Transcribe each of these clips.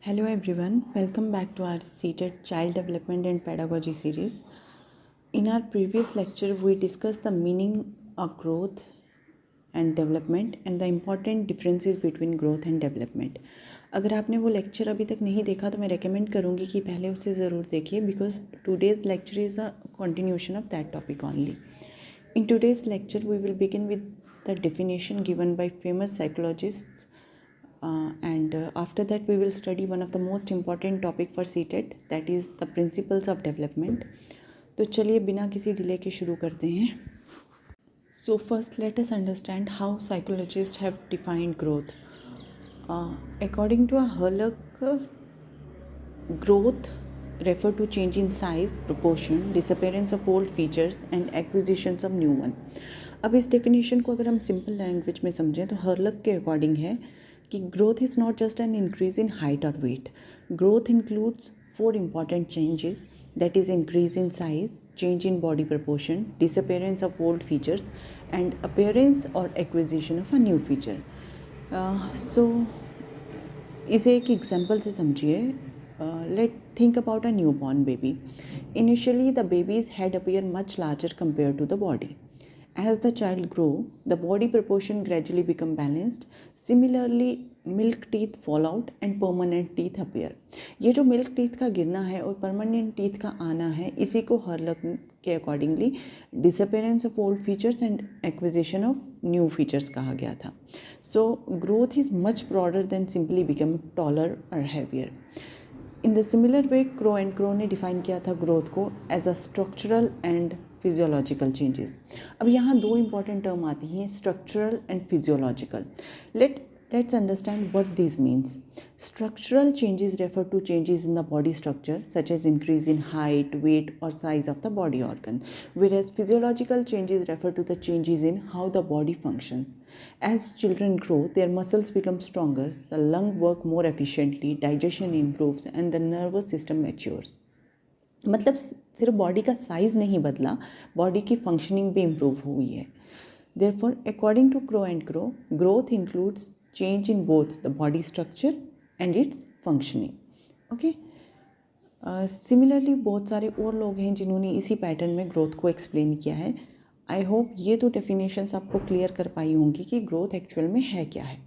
Hello everyone, welcome back to our seated Child Development and Pedagogy series. In our previous lecture, we discussed the meaning of growth and development and the important differences between growth and development. अगर आपने वो lecture अभी तक नहीं देखा तो मैं recommend करूँगी कि पहले उसे ज़रूर देखिए because today's lecture is a continuation of that topic only. In today's lecture, we will begin with the definition given by famous psychologists and after that we will study one of the most important topic for CTET, that is the principles of development. तो चलिए बिना किसी delay के शुरू करते हैं. So first let us understand how psychologists have defined growth. According to Herlock, growth refer to change in size, proportion, disappearance of old features and acquisitions of new one. अब इस डेफिनेशन को अगर हम simple language में समझें तो हर्लक के according है कि growth is not just an increase in height or weight. Growth includes 4 important changes, that is increase in size, change in body proportion, disappearance of old features and appearance or acquisition of a new feature. So इसे एक example से समझिए. Let's think about a newborn baby. Initially the baby's head appear much larger compared to the body. As the child grow, the body proportion gradually become balanced. Similarly, milk teeth fall out and permanent teeth appear. ये जो milk teeth का गिरना है और permanent teeth का आना है, इसी को हर्लक के accordingly disappearance of old features and acquisition of new features कहा गया था. So growth is much broader than simply become taller or heavier. In the similar way, Crow and Crow ने define किया था growth को as a structural and physiological changes. अब यहाँ दो important term आती हैं, structural and physiological. Let's understand what these means. Structural changes refer to changes in the body structure such as increase in height, weight or size of the body organ, whereas physiological changes refer to the changes in how the body functions. As children grow, their muscles become stronger, the lung work more efficiently, digestion improves and the nervous system matures. मतलब सिर्फ body का size नहीं बदला, body की functioning भी improve हुई है. Therefore, according to Crow and Crow, growth includes change in both the body structure and its functioning. Okay. Similarly, बहुत सारे और लोग हैं जिन्होंने इसी पैटर्न में ग्रोथ को एक्सप्लेन किया है. आई होप ये तो डेफिनेशंस आपको क्लियर कर पाई होंगी कि ग्रोथ एक्चुअल में है क्या है.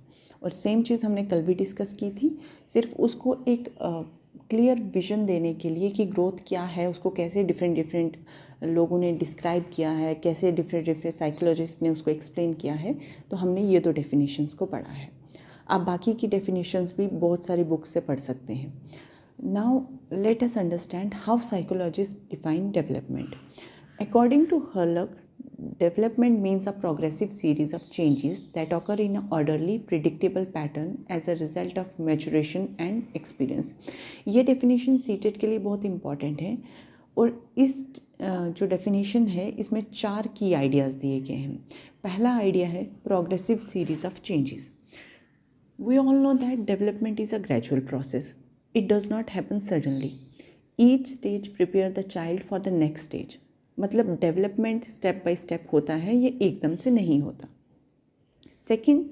और सेम चीज़ हमने कल भी डिस्कस की थी, सिर्फ उसको एक क्लियर विजन देने के लिए कि ग्रोथ क्या है, उसको कैसे डिफरेंट लोगों ने डिस्क्राइब किया है, कैसे डिफरेंट साइकोलॉजिस्ट ने उसको एक्सप्लेन किया है. तो हमने ये दो डेफिनेशंस को पढ़ा है. आप बाकी की डेफिनेशंस भी बहुत सारी बुक्स से पढ़ सकते हैं. Now let us understand how psychologist define development. According to Hurlock, development means a progressive series of changes that occur in an orderly, predictable pattern as a result of maturation and experience. ये definition CTET के लिए बहुत important है और इस जो definition है इसमें 4 key ideas दिए गए हैं. पहला idea है progressive series of changes. We all know that development is a gradual process. It does not happen suddenly. Each stage prepare the child for the next stage. मतलब development step by step होता है, ये एकदम से नहीं होता. Second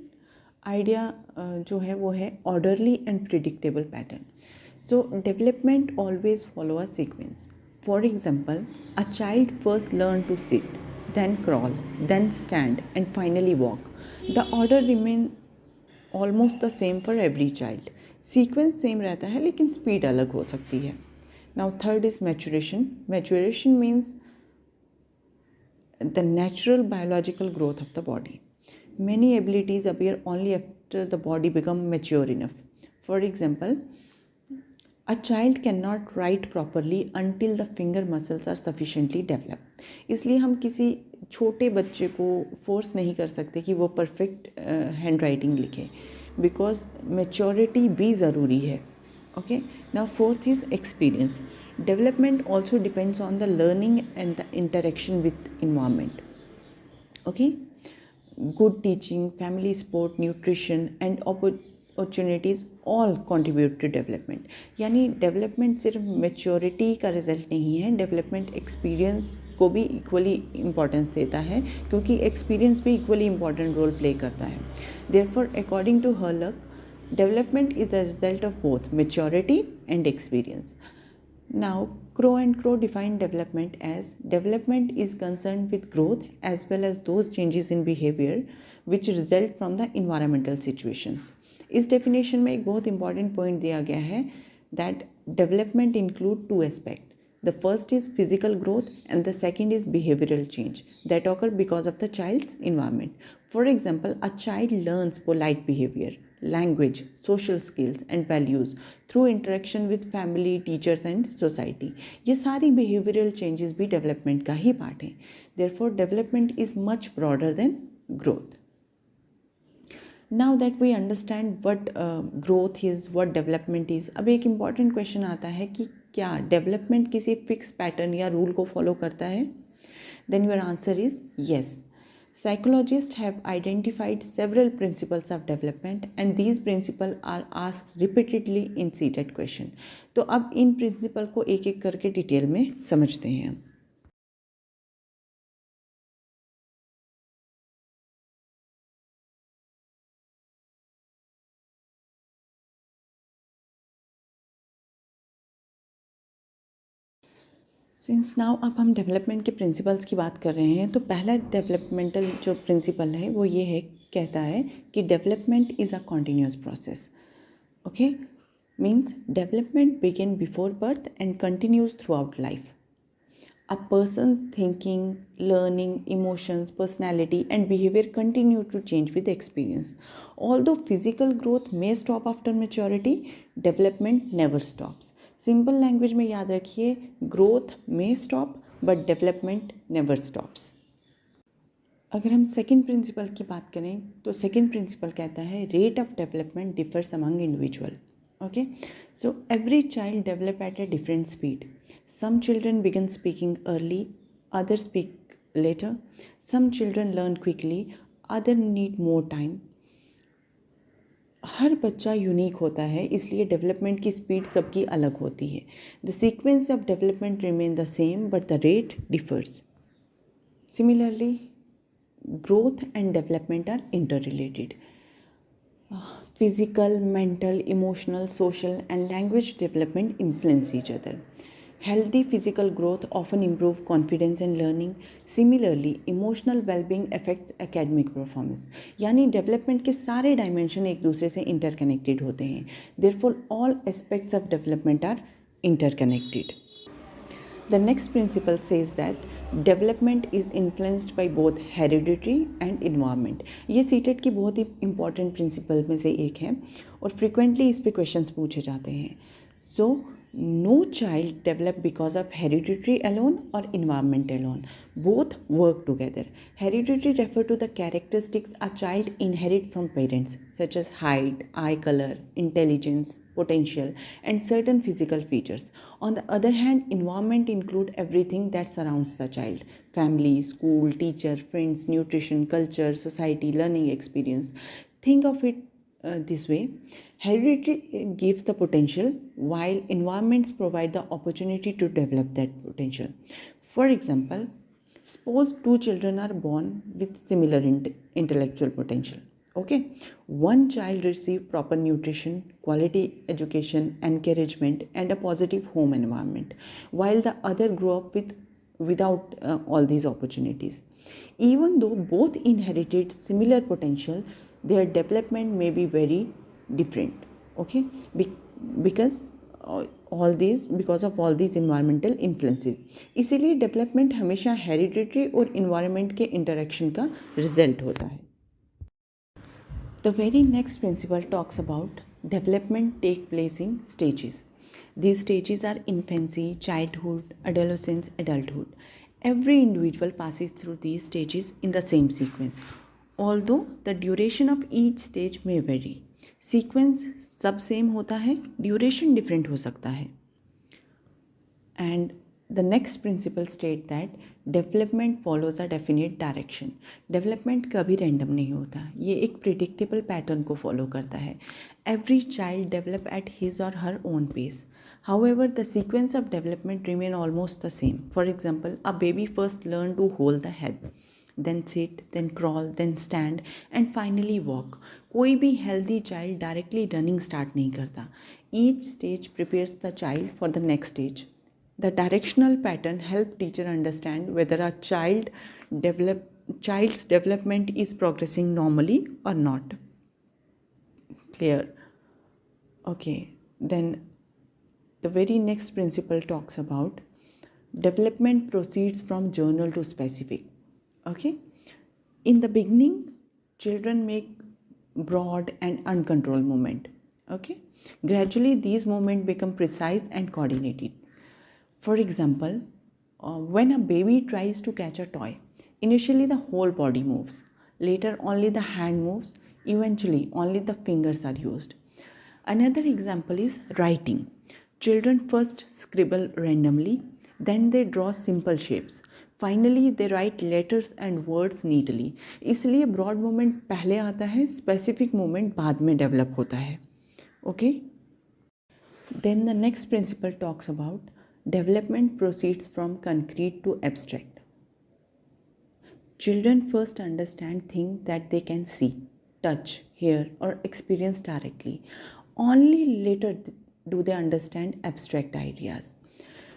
idea जो है वो है orderly and predictable pattern. So development always follow a sequence. For example, a child first learn to sit, then crawl, then stand and finally walk. The order remain almost the same for every child. Sequence same रहता है लेकिन speed अलग हो सकती है. Now third is maturation. Maturation means the natural biological growth of the body. Many abilities appear only after the body become mature enough. For example, a child cannot write properly until the finger muscles are sufficiently developed. इसलिए हम किसी छोटे बच्चे को force नहीं कर सकते कि वो परफेक्ट हैंड राइटिंग लिखे, बिकॉज मेच्योरिटी भी ज़रूरी है. Okay. Now fourth is experience. Development also depends on the learning and the interaction with environment. Okay. Good teaching, family support, nutrition and opportunities all contribute to development. यानी development सिर्फ maturity का result नहीं है, development experience को भी equally importance देता है क्योंकि एक्सपीरियंस भी इक्वली इम्पोर्टेंट रोल प्ले करता है. Therefore according to Hurlock, Development is the result of both maturity and experience. Now, Crow and Crow define development is concerned with growth as well as those changes in behavior which result from the environmental situations. इस definition में एक बहुत important point दिया गया है that development include two aspects. The first is physical growth and the second is behavioral change that occur because of the child's environment. For example, a child learns polite behavior, language, social skills and values through interaction with family, teachers and society. ये सारी behavioral changes भी development का ही part है. Therefore, development is much broader than growth. Now that we understand what growth is, what development is, अब एक important question आता है कि क्या development किसी fixed pattern या rule को follow करता है? Then your answer is yes. Psychologists have identified several principles of development and these principles are asked repeatedly in seated question. तो अब इन principle को एक एक करके डिटेल में समझते हैं. सिंस नाउ अब हम डेवलपमेंट के प्रिंसिपल्स की बात कर रहे हैं तो पहला डेवलपमेंटल जो प्रिंसिपल है वो ये है कहता है कि development is a continuous process. Okay, means development begin before birth and continues through out life. A person's thinking, learning, emotions, personality and behavior continue to change with experience. Although physical growth may stop after maturity, development never stops. Simple language में याद रखिए, growth may stop but development never stops. अगर हम second principal की बात करें तो second principal कहता है rate of development differs among individual. Okay, so every child develop at a different speed. Some children begin speaking early, others speak later. Some children learn quickly, others need more time. हर बच्चा unique होता है इसलिए development की speed सबकी अलग होती है. The sequence of development remain the same but the rate differs. Similarly growth and development are interrelated. Physical, mental, emotional, social and language development influence each other. Healthy physical growth often improves confidence and learning. Similarly, emotional well-being affects academic performance. यानी development के सारे dimension एक दूसरे से interconnected होते हैं. Therefore, all aspects of development are interconnected. The next principle says that development is influenced by both hereditary and environment. ये CTET की बहुत ही important principle में से एक है और frequently इस पे questions पूछे जाते हैं. So, no child develop because of hereditary alone or environment alone. Both work together. Hereditary refer to the characteristics a child inherit from parents such as height, eye color, intelligence, potential and certain physical features. On the other hand, environment include everything that surrounds the child. Family, school, teacher, friends, nutrition, culture, society, learning experience. Think of it this way. Heredity gives the potential while environments provide the opportunity to develop that potential. For example, suppose two children are born with similar intellectual potential. Okay, one child receive proper nutrition, quality education, encouragement and a positive home environment while the other grew up without all these opportunities. Even though both inherited similar potential, their development may be very different. Okay, because of all these environmental influences. इसीलिए development हमेशा hereditary और environment के interaction का result होता है. The very next principle talks about development take place in stages. These stages are infancy, childhood, adolescence, adulthood. Every individual passes through these stages in the same sequence. Although the duration of each stage may vary. Sequence सब same होता है, duration different हो सकता है. And the next principle state that development follows a definite direction. Development कभी random नहीं होता, ये एक प्रिडिक्टेबल पैटर्न को फॉलो करता है. Every child develop at his or her own pace. However, the sequence of development remain almost the same. For example, a baby first learn to hold the head. then sit, then crawl, then stand and finally walk. कोई भी healthy child directly running start नहीं करता. Each stage prepares the child for the next stage. The directional pattern help teacher understand whether a child's development is progressing normally or not. Clear? Okay, then the very next principle talks about development proceeds from general to specific. Okay, in the beginning children make broad and uncontrolled movement. Okay, gradually these movements become precise and coordinated. For example, when a baby tries to catch a toy, initially the whole body moves, later only the hand moves, eventually only the fingers are used. Another example is writing. Children first scribble randomly, then they draw simple shapes. Finally they write letters and words neatly. इसलिए broad movement पहले आता है, specific movement बाद में develop होता है. Okay? Then the next principle talks about development proceeds from concrete to abstract. Children first understand things that they can see, touch, hear, or experience directly. Only later do they understand abstract ideas.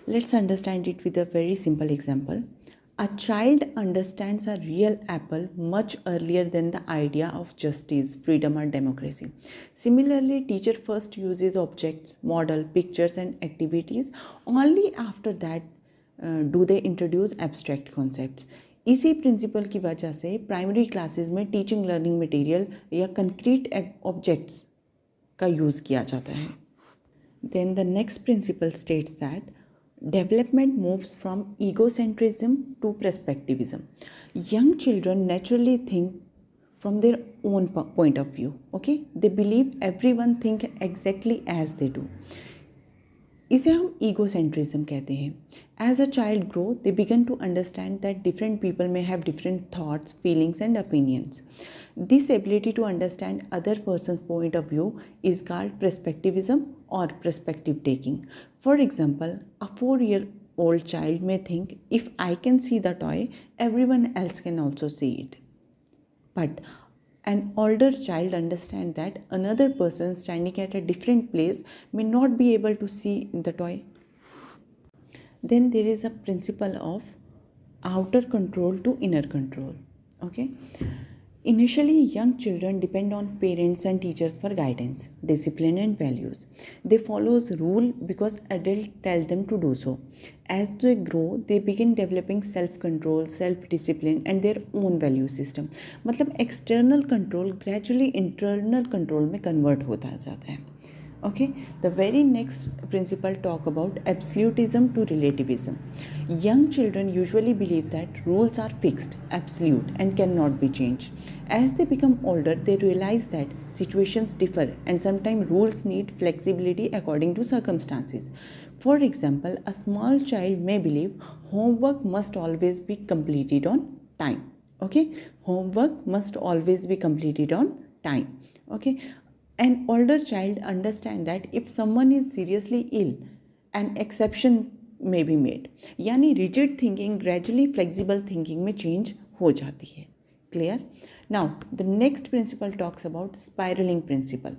Let's understand it with a very simple example. A child understands a real apple much earlier than the idea of justice, freedom, or democracy. Similarly, teacher first uses objects, model, pictures, and activities. Only after that do they introduce abstract concepts. इसी principal की वजह से primary classes में teaching learning material या concrete objects का use किया जाता है. Then the next principle states that development moves from egocentrism to perspectivism. Young children naturally think from their own point of view. Okay, they believe everyone think exactly as they do. इसे हम egocentrism कहते हैं. As a child grow, they begin to understand that different people may have different thoughts, feelings, and opinions. This ability to understand other person's point of view is called perspectivism or perspective taking. For example, a 4-year-old child may think, if I can see the toy, everyone else can also see it. But an older child understands that another person standing at a different place may not be able to see the toy. Then there is a principle of outer control to inner control. Okay. Initially, young children depend on parents and teachers for guidance, discipline, and values. They follow rules because adults tell them to do so. As they grow, they begin developing self-control, self-discipline, and their own value system. मतलब external control gradually internal control में convert होता जाता है. Okay, the very next principle talk about absolutism to relativism. Young children usually believe that rules are fixed, absolute, and cannot be changed. As they become older, they realize that situations differ and sometimes rules need flexibility according to circumstances. For example, a small child may believe homework must always be completed on time. Okay, homework must always be completed on time. Okay. An older child understands that if someone is seriously ill, an exception may be made. यानी rigid thinking gradually flexible thinking में change हो जाती है. Clear? Now, the next principle talks about spiraling principle.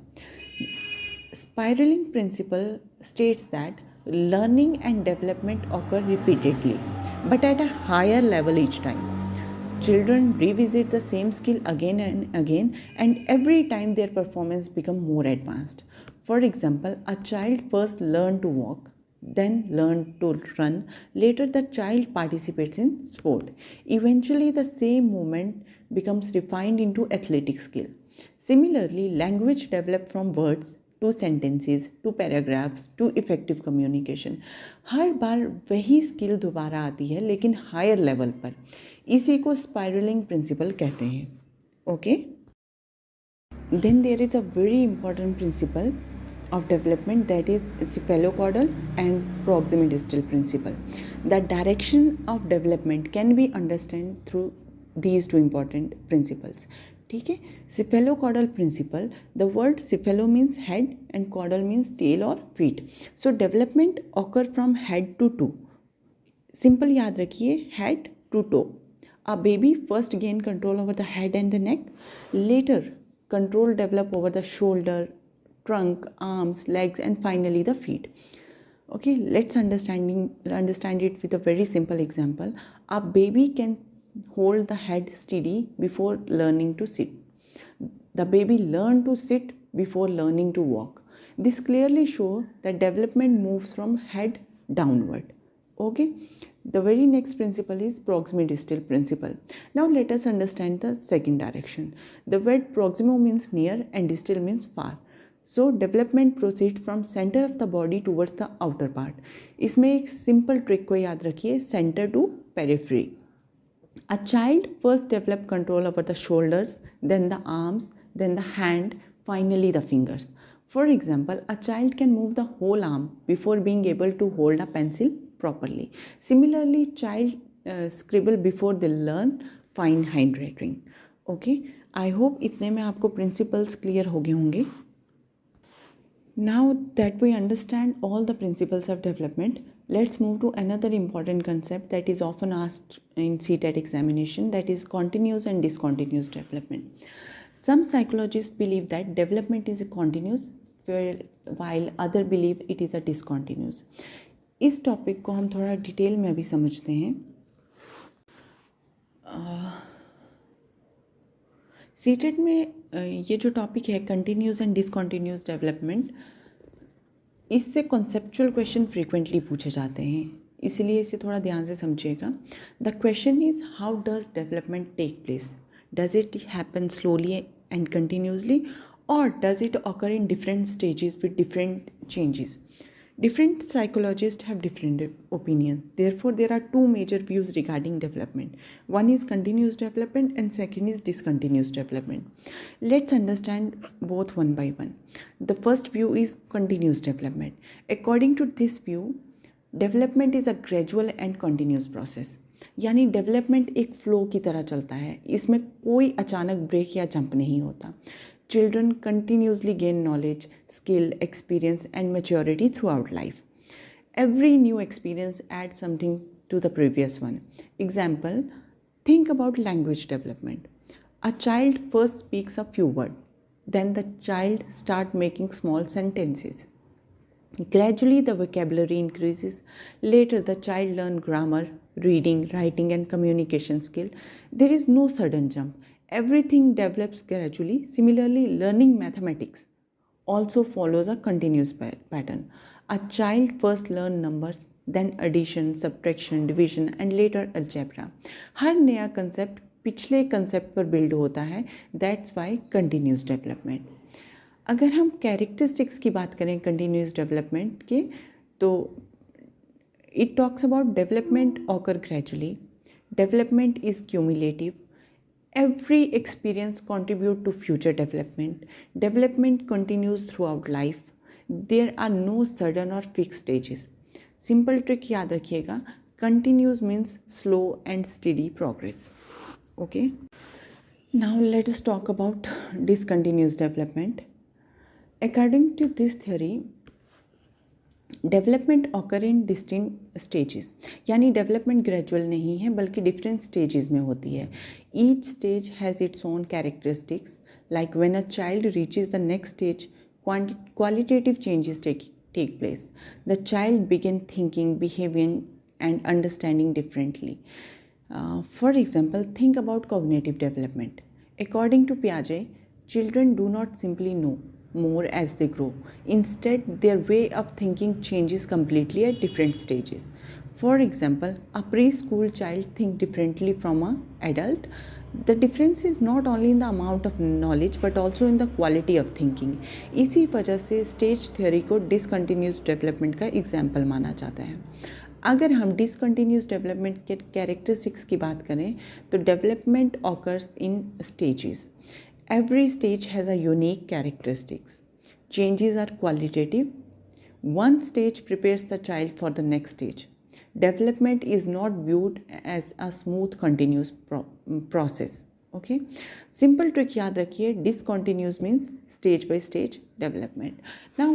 Spiraling principle states that learning and development occur repeatedly, but at a higher level each time. Children revisit the same skill again and again, and every time their performance becomes more advanced. For example, a child first learns to walk, then learns to run. Later, the child participates in sport. Eventually, the same movement becomes refined into athletic skill. Similarly, language develops from words to sentences to paragraphs to effective communication. हर बार वही skill दोबारा आती है लेकिन higher level पर. इसी को spiralling principle कहते हैं. Okay. Then there is a very important principle of development, that is cephalocaudal and proximal principle. The direction of development can be understood through these two important principles. ठीक है. cephalocaudal principle, the word cephalo means head and caudal means tail or feet. So development occur from head to toe. Simple याद रखिए, head to toe. A baby first gain control over the head and the neck. Later, control develop over the shoulder, trunk, arms, legs, and finally the feet. Okay, let's understand it with a very simple example. A baby can hold the head steady before learning to sit. The baby learned to sit before learning to walk. This clearly shows that development moves from head downward. Okay, the very next principle is proximidistal principle. Now let us understand the second direction. The word proximo means near and distal means far. So development proceeds from center of the body towards the outer part. इसमें एक simple trick को याद रखिए, center to periphery. A child first develops control over the shoulders, then the arms, then the hand, finally the fingers. For example, a child can move the whole arm before being able to hold a pencil properly. Similarly, child scribble before they learn fine handwriting. Okay, I hope इतने में आपको principles clear हो गए होंगे. Now that we understand all the principles of development, let's move to another important concept that is often asked in CTET examination, that is continuous and discontinuous development. Some psychologists believe that development is a continuous, while others believe it is a discontinuous. इस topic को हम थोड़ा detail में अभी समझते हैं. CTET में ये जो टॉपिक है कंटिन्यूस एंड डिसकंटिन्यूस डेवलपमेंट, इससे कॉन्सेप्चुअल क्वेश्चन फ्रीक्वेंटली पूछे जाते हैं, इसलिए इसे थोड़ा ध्यान से समझिएगा. The question is how does development take place. Does it happen slowly and continuously or does it occur in different stages with different changes? Different psychologists have different opinions. Therefore, there are two major views regarding development. One is continuous development and second is discontinuous development. Let's understand both one by one. The first view is continuous development. According to this view, development is a gradual and continuous process. यानी development एक flow की तरह चलता है, इसमें कोई अचानक break या जंप नहीं होता. Children continuously gain knowledge, skill, experience, and maturity throughout life. Every new experience adds something to the previous one. Example, think about language development. A child first speaks a few words. Then the child starts making small sentences. Gradually, the vocabulary increases. Later, the child learns grammar, reading, writing, and communication skill. There is no sudden jump. Everything develops gradually. Similarly, learning mathematics also follows a continuous pattern. A child first learns numbers, then addition, subtraction, division, and later algebra. हर नया concept पिछले concept पर build होता है. That's why continuous development. अगर हम characteristics की बात करें continuous development के, तो it talks about development occur gradually. Development is cumulative. Every experience contributes to future development. Development continues throughout life. There are no sudden or fixed stages. Simple trick याद रखिएगा. Continuous means slow and steady progress. Okay. Now let us talk about discontinuous development. According to this theory, development occur in distinct stages. यानी development gradual नहीं है बल्कि different stages में होती है. Each stage has its own characteristics. Like when a child reaches the next stage, qualitative changes take place. The child begin thinking, behaving and understanding differently. For example, think about cognitive development. According to पियाजे, children do not simply know more as they grow. Instead, their way of thinking changes completely at different stages. For example, a preschool child thinks differently from an adult. The difference is not only in the amount of knowledge but also in the quality of thinking. इसी वजह से stage theory को discontinuous development का example माना जाता है. अगर हम डिसकंटिन्यूस डेवलपमेंट के कैरेक्टरिस्टिक्स की बात करें तो development occurs in stages. Every stage has a unique characteristics. Changes are qualitative. One stage prepares the child for the next stage. Development is not viewed as a smooth continuous process. Okay. Simple trick याद रखिए. Discontinuous means stage by stage development. Now,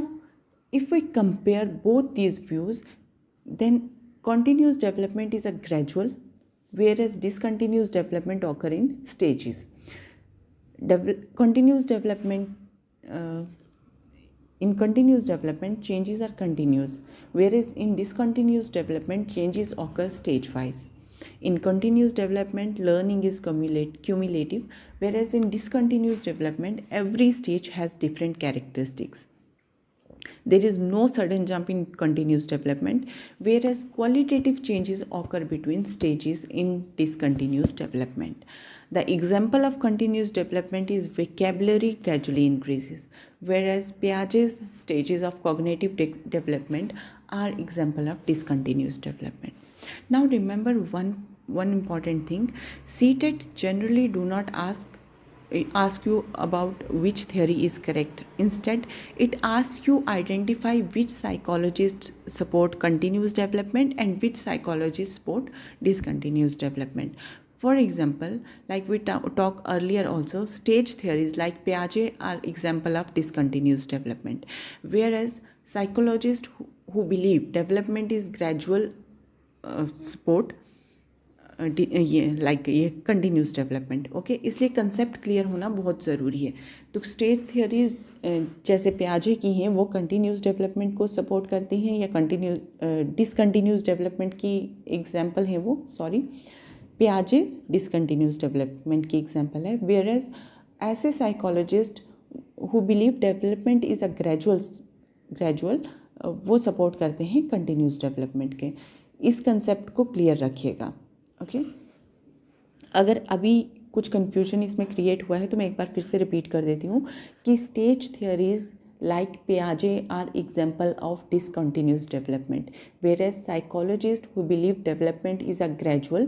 if we compare both these views, then continuous development is a gradual whereas discontinuous development occur in stages. Continuous development in continuous development, changes are continuous, whereas in discontinuous development, changes occur stage wise. In continuous development, learning is cumulative, whereas in discontinuous development, every stage has different characteristics. There is no sudden jump in continuous development, whereas qualitative changes occur between stages in discontinuous development. The example of continuous development is vocabulary gradually increases, whereas Piaget's stages of cognitive development are example of discontinuous development. Now remember one important thing: CTET generally do not ask you about which theory is correct. Instead, it asks you identify which psychologists support continuous development and which psychologists support discontinuous development. For example, like we talked earlier also, stage theories like Piaget are example of discontinuous development, whereas psychologists who believe development is gradual support ये continuous development. Okay, इसलिए concept clear होना बहुत ज़रूरी है. तो stage theories जैसे प्याजे की हैं वो कंटिन्यूस डेवलपमेंट को सपोर्ट करती हैं, या डिसकंटिन्यूस डेवलपमेंट की एग्जांपल है वो, प्याजे डिसकंटिन्यूस डेवलपमेंट की एग्जांपल है. वेयर एज ऐसे psychologist who believe development is a gradual वो सपोर्ट करते हैं कंटिन्यूस डेवलपमेंट के. इस कंसेप्ट को क्लियर रखिएगा. ओके, अगर अभी कुछ कन्फ्यूजन इसमें क्रिएट हुआ है तो मैं एक बार फिर से रिपीट कर देती हूँ कि स्टेज थियरीज लाइक पियाजे are example of discontinuous development, whereas psychologist who believe development is a gradual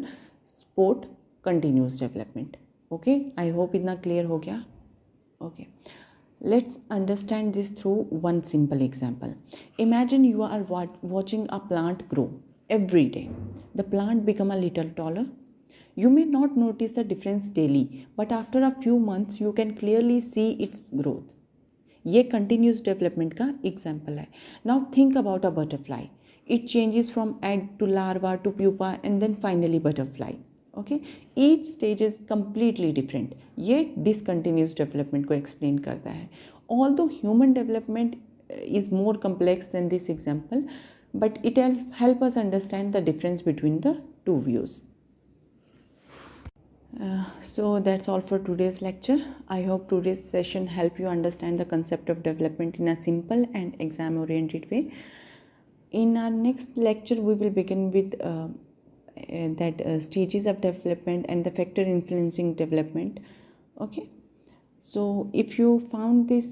support continuous development. Okay, I hope इतना क्लियर हो गया. Okay, let's understand this through one simple example. Imagine you are watching a plant grow every day. The plant become a little taller. You may not notice the difference daily, but after a few months you can clearly see its growth. ये continuous development का example है. Now think about a butterfly. It changes from egg to larva to pupa and then finally butterfly. Okay, each stage is completely different. ये discontinuous development को explain करता है. Although human development is more complex than this example, but it help us understand the difference between the two views. So that's all for today's lecture. I hope today's session help you understand the concept of development in a simple and exam oriented way. In our next lecture we will begin with stages of development and the factor influencing development. Okay, so if you found this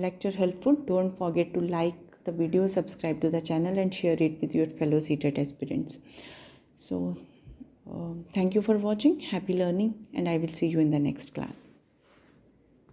lecture helpful, don't forget to like the video, subscribe to the channel and share it with your fellow CTET aspirants. So thank you for watching. Happy learning, and I will see you in the next class.